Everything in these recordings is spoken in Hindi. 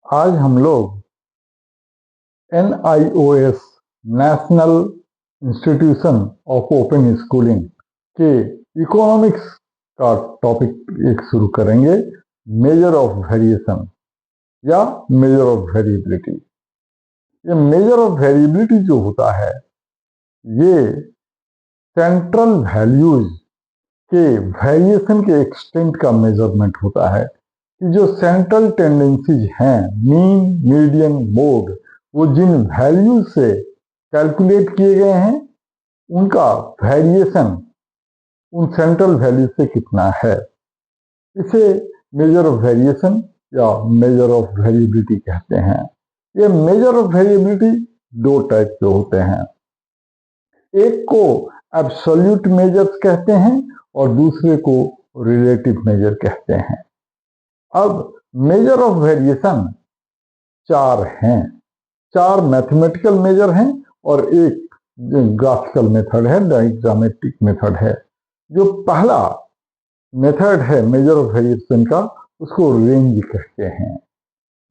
आज हम लोग NIOS national institution of open schooling के इकोनॉमिक्स का टॉपिक एक शुरू करेंगे। मेजर ऑफ वेरिएशन या मेजर ऑफ वेरिएबिलिटी। ये मेजर ऑफ वेरिएबिलिटी जो होता है ये सेंट्रल वैल्यूज के वेरिएशन के एक्सटेंट का मेजरमेंट होता है कि जो सेंट्रल टेंडेंसीज हैं, मीन, मीडियन, मोड, वो जिन वैल्यूज से कैलकुलेट किए गए हैं उनका वेरिएशन उन सेंट्रल वैल्यूज से कितना है। इसे मेजर ऑफ वेरिएशन या मेजर ऑफ वेरिएबिलिटी कहते हैं। ये मेजर ऑफ वेरिएबिलिटी दो टाइप के होते हैं। एक को एब्सोल्यूट मेजर्स कहते हैं और दूसरे को रिलेटिव मेजर कहते हैं। अब मेजर ऑफ वेरिएशन चार हैं। चार मैथमेटिकल मेजर हैं और एक ग्राफिकल मेथड है, डायग्रामेटिक मेथड है। जो पहला मेथड है मेजर ऑफ वेरिएशन का, उसको रेंज कहते हैं।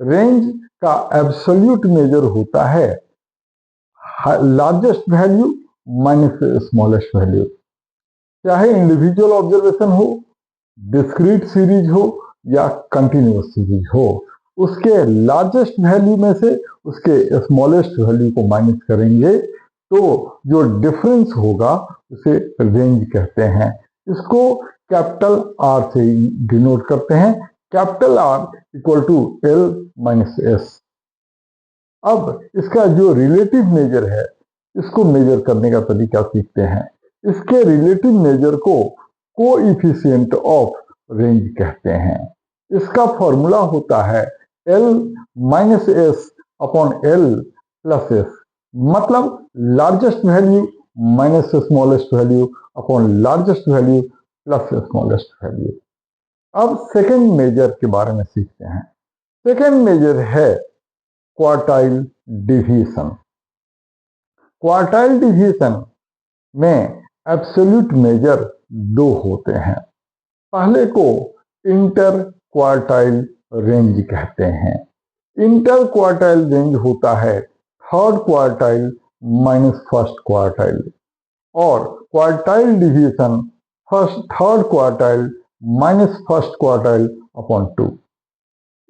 रेंज का एब्सोल्यूट मेजर होता है largest value minus smallest value. चाहे इंडिविजुअल ऑब्जर्वेशन हो, डिस्क्रीट सीरीज हो या कंटिन्यूअस सीरीज हो, उसके लार्जेस्ट वैल्यू में से उसके स्मॉलेस्ट वैल्यू को माइनस करेंगे तो जो डिफरेंस होगा उसे रेंज कहते हैं। इसको कैपिटल आर से डिनोट करते हैं। Capital R equal to L minus S. अब इसका जो रिलेटिव मेजर है, इसको मेजर करने का तरीका सीखते हैं। इसके रिलेटिव मेजर को कोएफिशिएंट ऑफ रेंज कहते हैं। इसका फॉर्मूला होता है L minus S upon L plus S, मतलब largest value minus smallest value upon largest value plus smallest value. अब सेकेंड मेजर के बारे में सीखते हैं। सेकेंड मेजर है क्वार्टाइल डिवीजन। क्वार्टाइल डिवीजन में एब्सोल्यूट मेजर दो होते हैं। पहले को इंटर क्वार्टाइल रेंज कहते हैं। इंटर क्वार्टाइल रेंज होता है third quartile minus first quartile, और quartile division third quartile minus first quartile upon 2।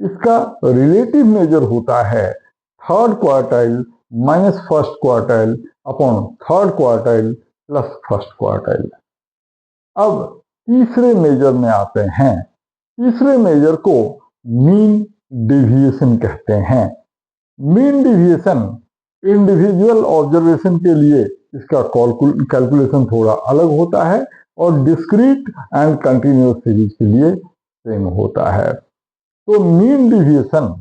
इसका रिलेटिव मेजर होता है third quartile minus first quartile upon third quartile plus first quartile. अब तीसरे मेजर में आते हैं। तीसरे मेजर को मीन डिविएशन कहते हैं। मीन डिविएशन इंडिविजुअल ऑब्जर्वेशन के लिए इसका कैलकुलेशन थोड़ा अलग होता है और डिस्क्रीट एंड कंटिन्यूअस सीरीज के लिए सेम होता है। तो मीन डिविएशन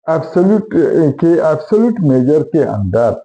एब्सोल्यूट मेजर के अंदर